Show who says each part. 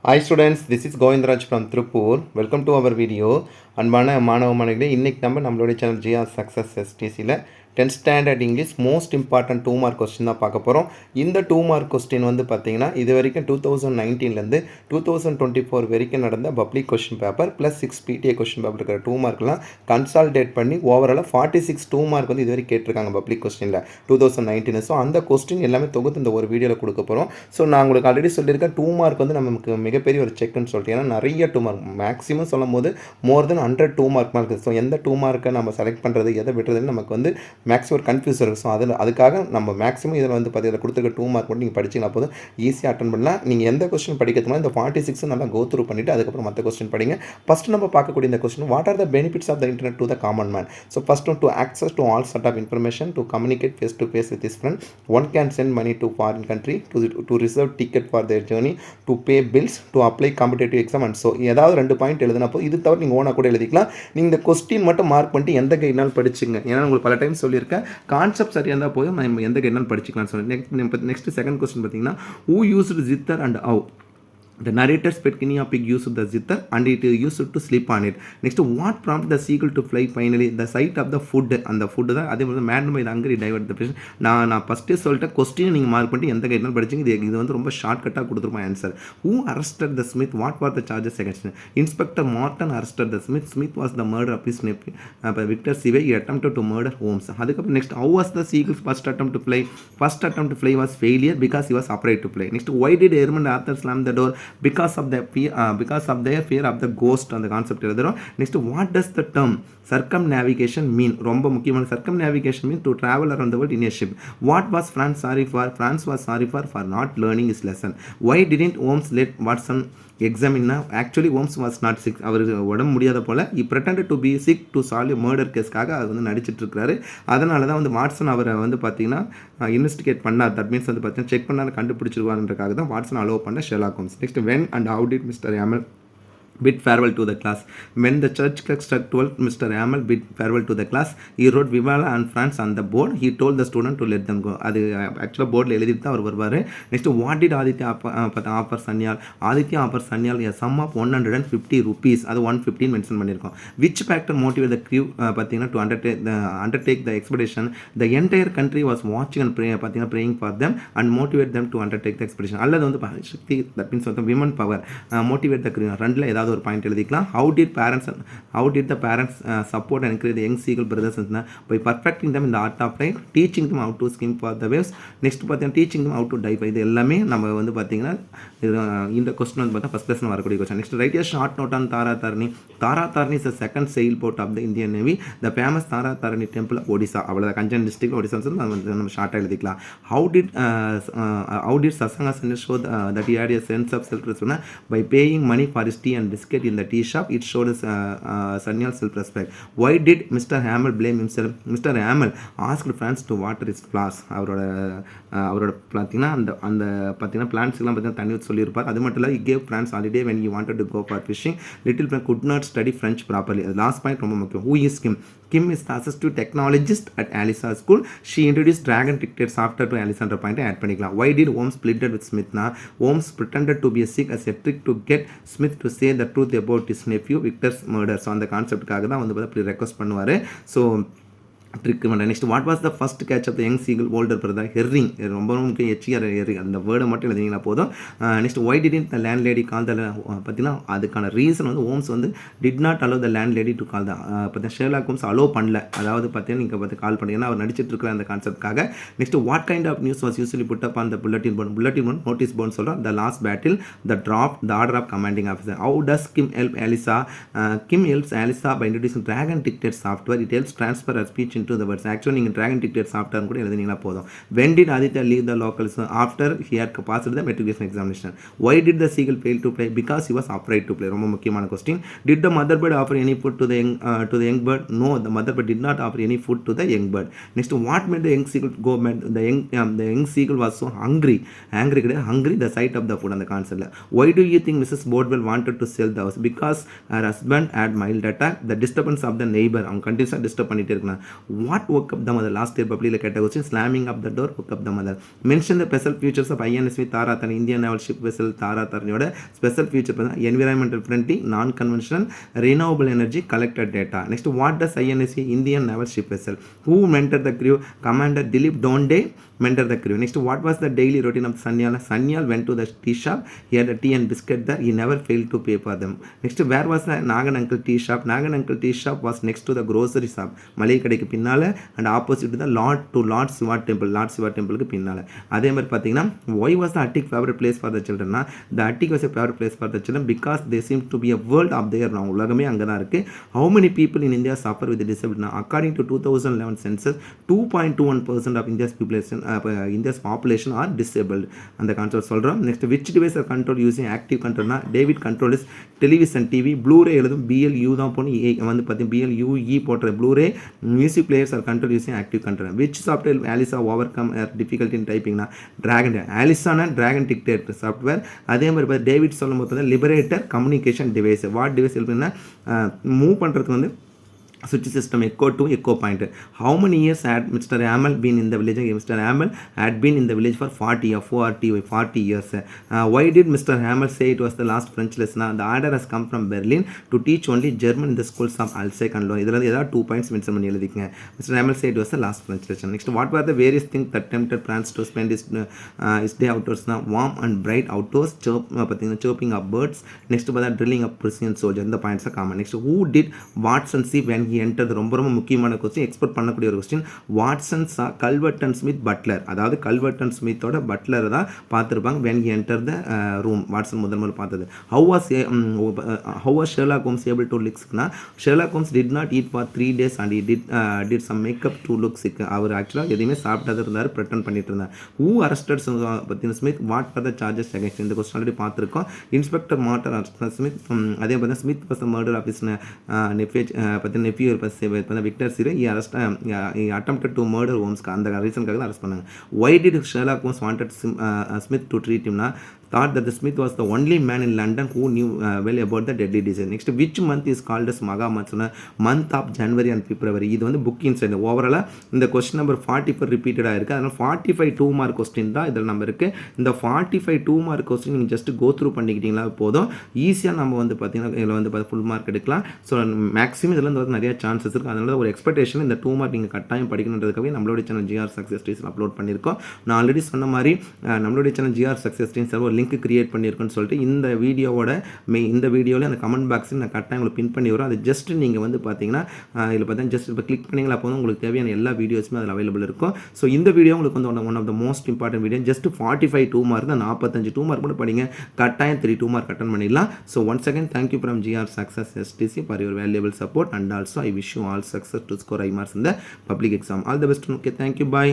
Speaker 1: Hi students, this is Govindraj from Tripur. Welcome to our video. அன்பான மாணவ மாணவிகளே, இன்றைக்கி நம்மளுடைய சேனல் ஜிஆர் சக்ஸஸ் எஸ்டிசியில் 10th standard English most important 2 mark question தான் பார்க்க போகிறோம். இந்த 2 மார்க் கொஸ்டின் வந்து பார்த்திங்கன்னா இது வரைக்கும் 2019லேருந்து 2024 வரைக்கும் நடந்த public question paper plus 6 PTA question paper இருக்கிற 2 மார்க்லாம் கன்சால்டேட் பண்ணி ஓவராலாக 46 2 மார்க் வந்து இது வரைக்கும் கேட்டிருக்காங்க பப்ளிக் கொஸ்டினில் 2019. ஸோ அந்த கொஸ்டின் எல்லாமே தொகுத்து இந்த ஒரு வீடியோவில் கொடுக்க போகிறோம். ஸோ நான் உங்களுக்கு ஆல்ரெடி சொல்லியிருக்கேன் 2 மார்க் வந்து நமக்கு மிகப்பெரிய ஒரு செக்குன்னு சொல்லிட்டு, ஏன்னா நிறைய 2 மார்க் மேக்ஸிமம் சொல்லும் போது மோர் தென் 100 2 மார்க் இருக்குது. ஸோ எந்த 2 மார்க்கை நம்ம செலக்ட் பண்ணுறது எதை விட்டுறதுன்னு நமக்கு வந்து மேக்ஸிமம் ஒரு கன்ஃபியூஸ் இருக்குது. ஸோ அதுக்காக நம்ம மேக்ஸிமம் இதில் வந்து பார்த்தீங்கன்னா கொடுத்துருக்க 2 மார்க் மட்டும் நீங்கள் படிச்சிங்கன்னா போதும் ஈஸியாக அட்டன் பண்ணலாம். நீங்கள் எந்த கொஸ்டின் படிக்கிறதுனா இந்த 46 நல்லா கோ த்ரூ பண்ணிவிட்டு அதுக்கப்புறம் மற்ற கொஸ்டின் படிங்க. ஃபஸ்ட்டு நம்ம பார்க்கக்கூடிய இந்த question, what are the benefits of the internet to the common man? So first to access to all sort of information, to communicate face to face with is friend, one can send money to foreign country, to reserve ticket for their journey, to pay bills, to apply competitive exam and so ஏதாவது 2 point எழுதினப்போ இது தவிர நீங்கள் ஓனாக கூட எழுதிக்கலாம். நீங்கள் இந்த question மட்டும் மார்க் பண்ணிட்டு எந்த கைட்னாலும் படிச்சுங்க. ஏன்னா உங்களுக்கு பல டைம் சொல்லியிருக்கேன், கான்செப்ட் சரியாக இருந்தால் போதும், நம்ம எந்த கைட்னாலும் படிச்சுக்கலாம்னு சொல்லி. நெக்ஸ்ட் செகண்ட் கொஸ்டின் பார்த்தீங்கன்னா, who used jitter and how? The narrator said guinea pig used the zither and it used to sleep on it. Next, what prompted the seagull to fly finally? The sight of the food. And the food தான் அதே மாதிரி madam இது அங்கே divert the passion. நான் ஃபஸ்ட்டே சொல்லிட்டேன், question நீங்கள் mark பண்ணிட்டு எந்த கைட்னாலும் படிச்சிங்க. இது வந்து ரொம்ப ஷார்ட்கட்டாக கொடுத்துருமா answer. Who arrested the Smith? What were the charges against? Inspector Morton arrested the Smith. Smith was the murder of his nephew Victor Savage. He attempted to murder Holmes. அதுக்கப்புறம் next, how was the seagull's first attempt to fly? First attempt to fly was failure because he was afraid to fly. Next, why did Edmund Arthur slam the door? Because of their fear of the ghost. அந்த concept எழுதுறோம். Next, what does the term circumnavigation mean? ரொம்ப முக்கியமான circumnavigation means to travel around the world in a ship. What was France sorry for? France was sorry for not learning his lesson. Why didn't Holmes let Watson examine? Actually Holmes was not sick. அவர் உடம்பு முடியாத போல he pretended to be sick to solve a murder கேஸ்க்காக அது வந்து நடிச்சிட்டு இருக்காரு. அதனால தான் வந்து வாட்சன் அவரை வந்து பார்த்தீங்கன்னா இன்வெஸ்டிகேட் பண்ணார். தட் மீன்ஸ் வந்து பார்த்தீங்கன்னா செக் பண்ணாலும் கண்டுபிடிச்சிருவாருன்றக்காக தான் வாட்சன் அலோவ் பண்ண Sherlock Holmes. Next, when and how did Mr. Hamel bid farewell to the class? When the church clock struck 12, Mr. Hamel bid farewell to the class. He wrote Vivala and France on the board. He told the student to let them go. அது ஆக்சுவலாக போர்டில் எழுதிட்டு தான் அவர் வருவார். Next, what did Aditya offer Sanyal? Aditya offer Sanyal a sum of 150 rupees. அது 115 mention பண்ணியிருக்கோம். Which factor motivate the crew பார்த்தீங்கன்னா to undertake the expedition? The entire country was வாட்சிங் அண்ட் பார்த்தீங்கன்னா praying for them and motivate them to undertake the expedition. அல்லது வந்து Shakti, that means வந்து women power, motivate the crew. ரெண்டில் ஏதாவது ஒரு point எழுதிக்கலாம். how did the parents support and encourage the young seagull brothers by perfecting them in the art of flying, teaching them how to swim for the waves. next பார்த்தீங்கன்னா teaching them how to dive. இது எல்லாமே நம்ம வந்து பார்த்தீங்கன்னா இந்த question வந்து பார்த்தா first lesson வரக்கூடிய question. Next, right a short note on Tara Tarni. Tara Tarni is the second sail boat of the Indian Navy. The famous Tara Tarni temple of Odisha. அவ்வளோ கஞ்சன் டிஸ்ட்ரிக்ட் ஒடிசா நம்ம ஷார்ட்டாக எழுதிக்கலாம். how did Sasanga Sen show that he had a sense of self-respect? by paying money for his tea and biscuit in the tea shop. It showed his Sanyal self-respect. Why did Mr. Hamel blame himself? Mr. Hamel asked France to water his flowers. அவரோட பார்த்தீங்கன்னா அந்த பார்த்தீங்கன்னா பிளான்ட்ஸ்லாம் பார்த்தீங்கன்னா தண்ணி ஊற்றி சொல்லியிருப்பார். அது மட்டும் இல்லை, he gave France holiday when he wanted to go for fishing. Little friend could not study French properly. Last point ரொம்ப முக்கியம். Who is Kim? Kim is the assistant technologist at Alisa School. She introduced Dragon Dictate software to Alexander Point add பண்ணிக்கலாம். Why did Holmes pleaded with Smith? Holmes pretended to be sick as a trick to get Smith to say the truth about his nephew Victor's murder. So அந்த கான்செப்டுக்காக தான் வந்து அப்படி request பண்ணுவார். So trick பண்ண. Next, what was the first catch of the young seagull older brother? Herring. ரொம்ப முக்கியம், H R herring. அந்த வேர்டை மட்டும் எழுதிங்கன்னா போதும். Next, why did the landlady call the பார்த்தீங்கன்னா அதுக்கான ரீசன் வந்து ஹோம்ஸ் வந்து did not allow the landlady to call the பார்த்தீங்கன்னா ஷெர்லாக் ஹோம்ஸ் அலோவ் பண்ணல. அதாவது பார்த்தீங்கன்னா நீங்கள் பார்த்து கால் பண்ணிங்கன்னா அவர் நடிச்சிட்டு இருக்கிற அந்த கான்செப்ட்காக. Next, what kind of news was usually put up on the bulletin board? Notice board சொல்கிறோம். The last battle, the drop, the order of commanding officer. How does Kim help Alisa? Kim helps Alisa by introducing Dragon Dictate software. It helps transfer a speech into the words. Actually நீங்கள் Dragon Dictate software கூட எழுதினீங்கன்னா போதும். when did Aditya leave the locals after he had passed the matriculation examination? why did the seagull fail to fly? because he was afraid to fly. ரொம்ப முக்கியமான question. did the mother bird offer any food to the young bird? no, the mother bird did not offer any food to the young bird. next, what made the young seagull go mad? the young seagull was so hungry கிடையாது, hungry the sight of the food. அந்த கான்செப்ட்ல. why do you think Mrs. Bodwell wanted to sell the house? because her husband had mild attack, the disturbance of the neighbor. அவங்க கண்டிப்பாக disturb பண்ணிட்டே இருக்கலாம். What work up the mother last year பப்ளியில் கேட்ட question slamming up the door work up the mother mention the special futures of INSV தாராதன் Indian naval ship vessel தாராதரணியோட special future பார்த்தீங்கன்னா environmental friendly non conventional renewable energy collected data next what does INSV Indian naval ship vessel who mentor the crew commander Dilip Donde mentor the crew next what was the daily routine of Sanyal went to the tea shop he had a tea and biscuit there he never failed to pay for them next where was the Nagan uncle tea shop Nagan uncle tea shop was next to the grocery shop மளிகை கடைக்கு பின்னால and opposite to the Lord Shiva temple க்கு பின்னால அதே மாதிரி பாத்தீங்கன்னா why was the attic favorite place for the children the attic was a favorite place for the children because they seem to be a world of their own உலகமே அங்க தான் இருக்கு how many people in India suffer with disability according to 2011 census 2.21% of India's population are disabled அந்த concept சொல்றோம் next which device are controlled using active control David control is television TV Blu-ray எழுதும் BLU தான் போணும் வந்து பார்த்தீங்க BLUE போடுற Blu-ray music players are controlled using active control which software Alisa overcome difficulty in typing Alisa Dragon dictator software அதே மாதிரி David சொல்லும்போது Liberator communication device what device எழுதுனா மூவ் பண்றதுக்கு வந்து switch system echo to echo point how many years had Mr. Amal been in the village Mr. Amal had been in the village for 40 years why did Mr. Amal say it was the last French lesson the order has come from Berlin to teach only German in the schools of Alsace and Lorraine இதெல்லாம் ஏதாவது 2 points mention பண்ணி எழுதிக்கங்க Mr. Amal said it was the last French lesson next what were the various things that tempted France to spend his day outdoors warm and bright outdoors chirping of birds next பார்த்தா drilling of Prussian soldier இந்த points common next who did Watson see when he entered ரொம்ப முக்கியமான question expect பண்ணக்கூடிய ஒரு question Watson சா கல்வர்டன் Smith Buttler அதாவது கல்வர்டன் ஸ்மித்தோட Buttler தான் பார்த்திருப்பாங்க when he entered the room Watson முதல்ல பார்த்தது how was Sherlock Holmes able to look sick Sherlock Holmes did not eat for 3 days and he did some makeup to look sick அவர் ஆக்சுவலா எதையுமே சாப்பிடாத இருந்தார் pretend பண்ணிட்டு இருந்தார் who arrested பத்தின Smith what were the charges against இந்த question already பார்த்திருக்கோம் inspector mortar arrested Smith அதே மாதிரி Smith was the murder of his nephew Victor Sire he attempted to murder Holmes அந்த ரீசன்காக தான் அரெஸ்ட் பண்ணாங்க why did Sherlock Holmes wanted Smith to treat him thought that the Smith was the only man in London who knew well about the deadly disease next which month is called as Magha month of January and February இது வந்து book inside ஓவராலா இந்த question number 44 ரிப்பீட்டடா இருக்கு அதனால 45 2 mark question தான் இதல நம்ம இருக்கு இந்த 45 2 மார்க் क्वेश्चन நீங்க ஜஸ்ட் கோ த்ரூ பண்ணிக்கிட்டீங்களா போதும் ஈஸியா நம்ம வந்து பாத்தீங்கன்னா இதுல வந்து ஃபுல் மார்க் எடுக்கலாம் சோ மேக்ஸिमम இதல வந்து நிறைய சான்சஸ் இருக்கு அதனால ஒரு எக்ஸ்பெக்டேஷன் இந்த 2 மார்க் நீங்க கட்டாயம் படிக்கணும்ன்றதுக்காக நம்மளோட channel GR Success Stories upload பண்ணிருக்கோம் நான் ஆல்ரெடி சொன்ன மாதிரி நம்மளோட channel GR Success Stories server link create பண்ணியிருக்கோன்னு சொல்லிட்டு இந்த வீடியோவோட இந்த வீடியோவில் அந்த கமெண்ட் பாக்ஸில் நான் கரெக்டாக உங்களுக்கு பின் பண்ணி வரும் அது ஜஸ்ட் நீங்கள் வந்து பார்த்தீங்கன்னா இதில் பார்த்தீங்கன்னா ஜஸ்ட் இப்போ கிளிக் பண்ணிங்களா போதும் உங்களுக்கு தேவையான எல்லா வீடியோஸுமே அதில் அவைலபிள் இருக்கும் ஸோ இந்த வீடியோ உங்களுக்கு வந்து one of the most important video just 45 2 mark தான் 45 2 மார்க் கூட படிங்க கட்டாயம் 3 2 மார்க் அட்டன் பண்ணிடலாம் so once again thank you from GR Success STC for your valuable support and also I wish you all success to score high marks in the public exam all the best okay thank you bye